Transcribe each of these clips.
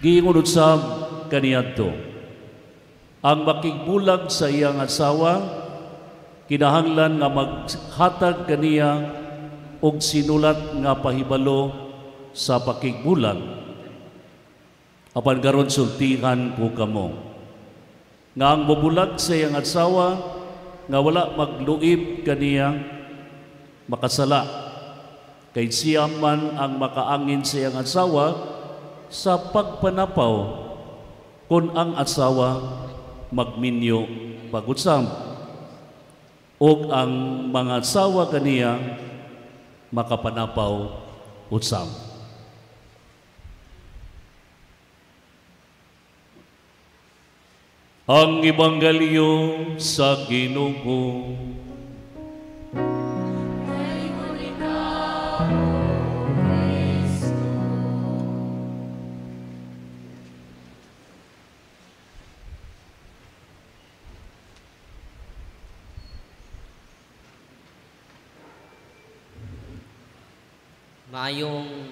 Giingon usab kaniadto, ang makigbulag sa iyang asawa kinahanglan nga maghatag kaniya og sinulat nga pahibalo sa pakigbulag. Apan karon sultihan ko kamo nga ang bubulag sa iyang asawa nga wala magluib kaniya makasala, kay siya man ang makaangin sa iyang asawa sa pagpanapaw kung ang asawa magminyo pagutsam o ang mga asawa kaniya makapanapaw utsam. Ang Ebanghelyo sa Ginoo. Maayong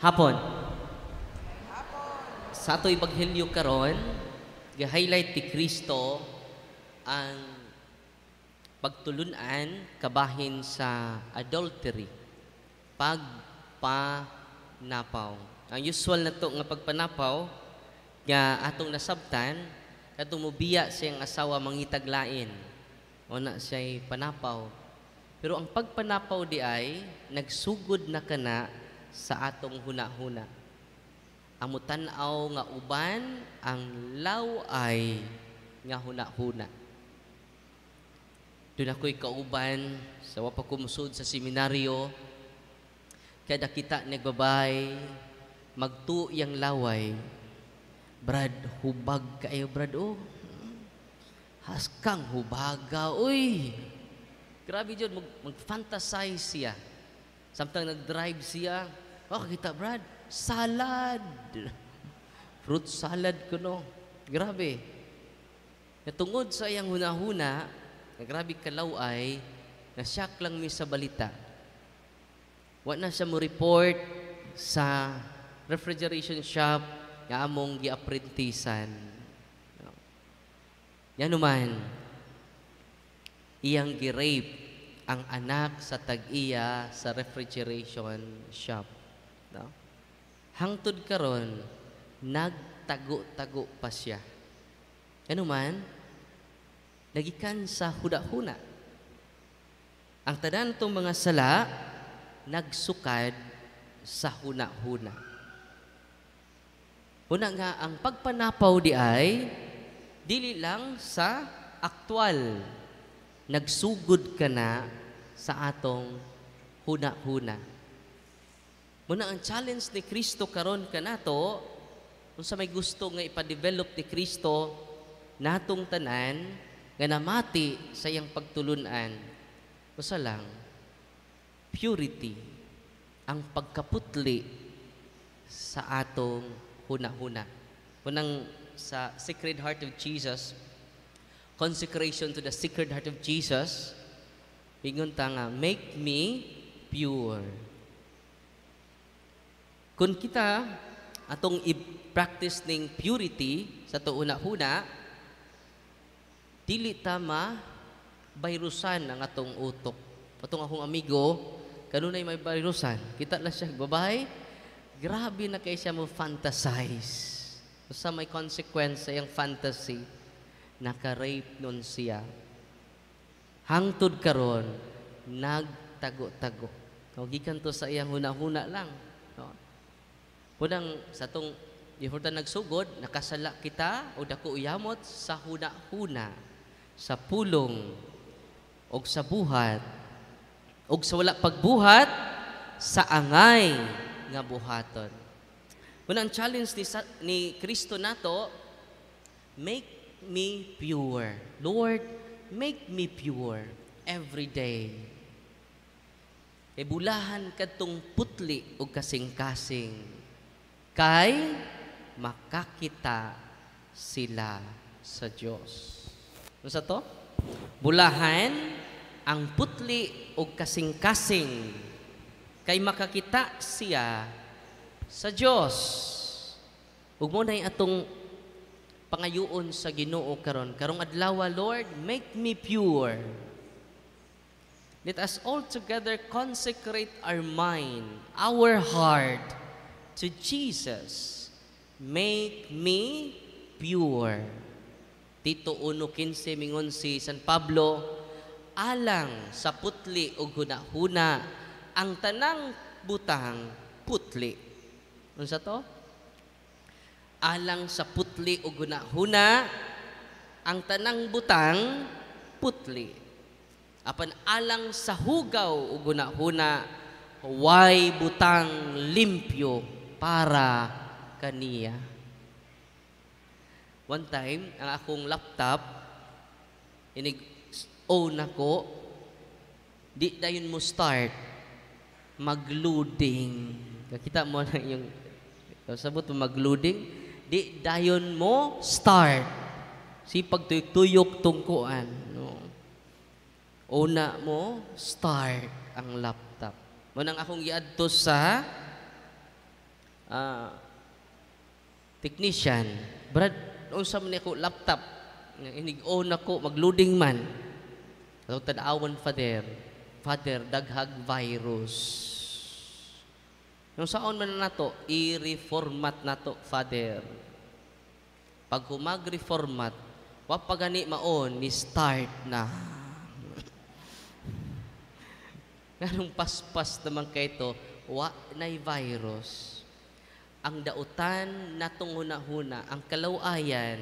hapon. Sa ato Ebanghelyo karon, gi-highlight ti Kristo ang pagtulunan kabahin sa adultery, pagpanapaw. Ang usual na to nga pagpanapaw nga atong nasabtan katong mobiya siyang asawa mangitaglain o na siya'y panapaw. Pero ang pagpanapaw di ay nagsugod na kana sa atong huna-huna. Ang mutanaw nga uban ang laway nga huna-huna. Doon ako'y kauban sa wapakumusod sa seminaryo. Kada kita nagbabay, magtuiyang laway. Brad, hubag kayo, Brad. Oh, haskang hubaga, uy. Grabe dyan, mag-fantasize siya. Samtang nag-drive siya, oh, kita Brad, salad. Fruit salad ko, no. Grabe. Natungod sa iyang huna-huna, na grabe kalaway, nasyak lang mi sa balita. Wa na siya mo report sa refrigeration shop nga among gi-apprentisan. Yan naman, iyang gi-rape ang anak sa tag-iya sa refrigeration shop. No? Hangtod karon, nagtago-tago pa siya. Ano man, nagikan sa huda-huna. Ang tanan itong mga sala, nagsukad sa huna-huna. Una nga, ang pagpanapaw di ay, dili lang sa aktwal, nagsugod ka na sa atong huna-huna. Muna ang challenge ni Kristo karon kanato, kung sa may gusto nga ipadevelop ni Kristo natong tanan nga namati sa iyang pagtulunan. Usa lang, purity, ang pagkaputli sa atong huna-huna. Unang sa Sacred Heart of Jesus, consecration to the Sacred Heart of Jesus, ingon ta nga, make me pure. Kung kita atong i-practice ning purity sa to una-huna, dili ta ma-virusan ang atong utok. Atong akong amigo, kanunay may virusan. Kita lang siya, babae, grabe na kay siya mo fantasize. Sa may consequence sa iyang fantasy, naka-rape nun siya. Hangtod karon, nagtago-tago. Gikan to sa iyang huna-huna lang. No? Unang sa tong before ta nagsugod, nakasala kita o dako uyamot sa huna-huna, sa pulong, o sa buhat, o sa wala pagbuhat, sa angay nga buhaton. Unang challenge ni Kristo nato, make me pure. Lord, make me pure every day. Bulahan katong putli o kasing-kasing kay makakita sila sa Diyos. Ano sa to? Bulahan ang putli o kasing-kasing kay makakita siya sa Diyos. Ug mo na atong pangayuon sa Ginoo karon. Karong adlaw, Lord, make me pure. Let us all together consecrate our mind, our heart to Jesus. Make me pure. Tito 1:15 mingon si San Pablo, alang sa putli o hunahuna, ang tanang butang putli. Ano sa to? Alang sa putli o hunahuna, ang tanang butang putli. Apan alang sa hugaw o hunahuna, way butang limpyo para kaniya. One time, ang akong laptop, inig-on ako, di dayon mo start, mag-loading. Kakita mo na yung, sabot mo mag-loading, di dayon mo start. Sipag tuyok-tuyok tungkuan. No? Una mo, start ang laptop. Manang akong iadto sa technician. Brad, unsa man ako laptop, inig-on ako, mag-loading man. Atong tanawan, Father, daghag virus. Nung saon man na to, i-reformat na to, Father. Pag humag-reformat, wapagani maon, ni start na. Ganong paspas naman kayo ito, wa na'y virus. Ang dautan natong huna-huna, ang kalawayan,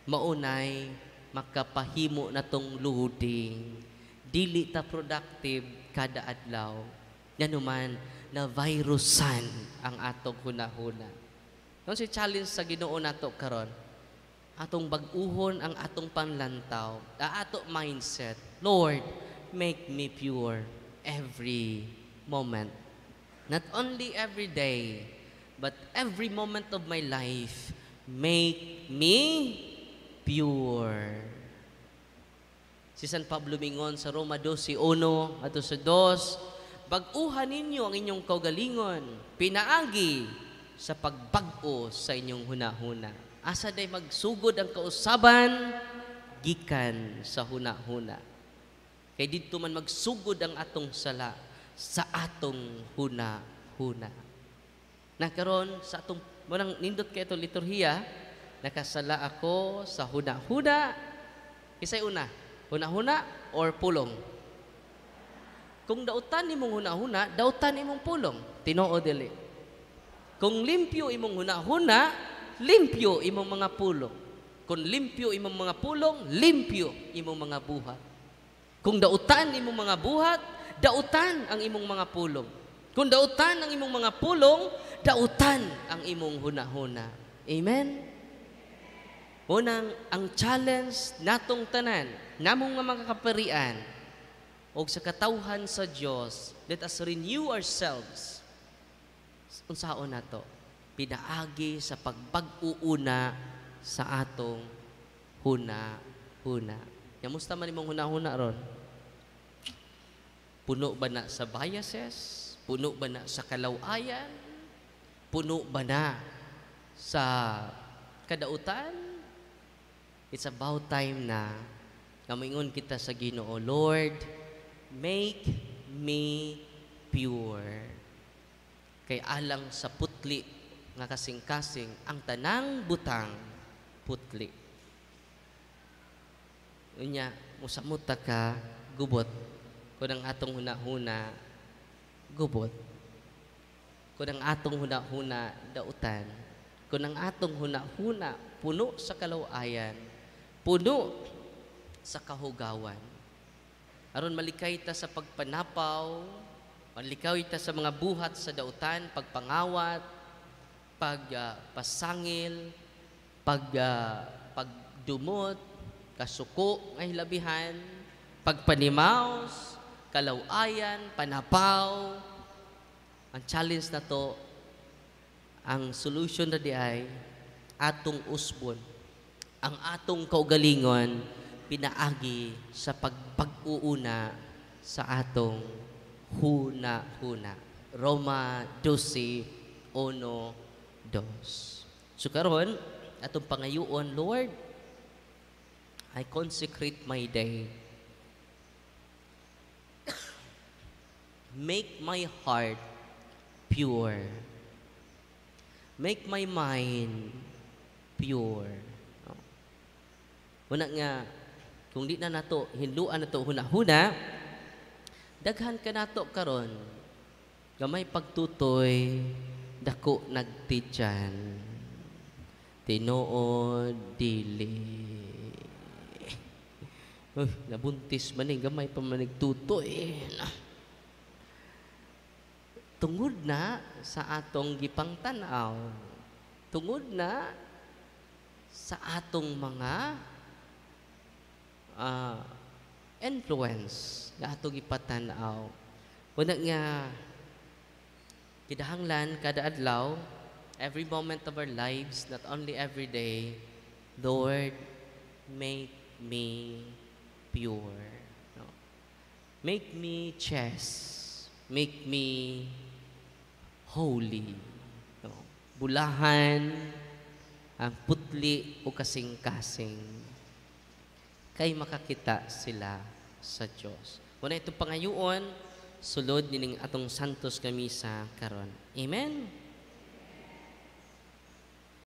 maunay, makapahimo natong loading. Dili ta productive kada adlaw. Yan naman, na virusan ang atong huna-huna. Yung si challenge sa Ginoo nato karon, atong bag-uhon ang atong panlantaw, ato mindset. Lord, make me pure every moment. Not only every day, but every moment of my life, make me pure. Si San Pablo mingon sa Roma 12:1 ato sa 2, bag-uhan ninyo ang inyong kaugalingon, pinaagi sa pagbag-o sa inyong huna-huna. Asa day magsugod ang kausaban, gikan sa huna-huna. Kay dito man magsugod ang atong sala sa atong huna-huna. Nakaroon sa atong, manang nindot kay itong liturhiya, nakasala ako sa huna-huna. Isa'y una, huna-huna or pulong? Kung dautan imong huna-huna, dautan imong pulong. Tinoo dili. Kung limpyo imong huna-huna, limpyo imong mga pulong. Kung limpyo imong mga pulong, limpyo imong mga buhat. Kung dautan imong mga buhat, dautan ang imong mga pulong. Kung dautan ang imong mga pulong, dautan ang imong huna-huna. Amen? Unang, ang challenge natong tanan, namong mga kaparian, o sa katawhan sa Diyos, let us renew ourselves. Unsaon na to? Pinaagi sa pagbag-uuna sa atong huna-huna. Yamusta man imong huna-huna ron? Puno ba na sa biases? Puno ba na sa kalawayan? Puno ba na sa kadautan? It's about time na kamingon kita sa Ginoo, Lord, make me pure. Kay alang sa putli nga kasing-kasing ang tanang butang putli. Unya, musamuta ka, gubot. Kung ang atong huna-huna, gubot. Kung ang atong huna-huna, dautan. Kung ang atong huna-huna, puno sa kalawayan, puno sa kahugawan. Aron malikay ta sa pagpanapaw, malikay ta sa mga buhat sa dautan, pagpangawat, pagpasangil, pagdumot, kasuko nga hilabihan, pagpanimaos, kalawayan, panapaw. Ang challenge na to, ang solution na di ay atong usbon, ang atong kaugalingon, pinaagi sa pag-uuna sa atong huna-huna. Roma 12:1-2. So karon atong pangayoon, Lord, I consecrate my day. Make my heart pure. Make my mind pure. No? Una nga, kung di na nato, hinluan nato huna-huna, daghan ka nato karon, gamay pagtutoy, dako nagtidyan, tinuod, dili. Uy, nabuntis man gamay pa man nagtutoy. Tungod na sa atong gipang tanaw, tungod na sa atong mga influence na atong ipatanaw. Una nga, kidahanglan kada adlaw, every moment of our lives, not only every day, Lord, make me pure. No? Make me chaste. Make me holy. No? Bulahan ang putli o kasing-kasing kay makakita sila sa Diyos. Muna itong pangayoon, sulod nining atong santos kamisa karon. Amen?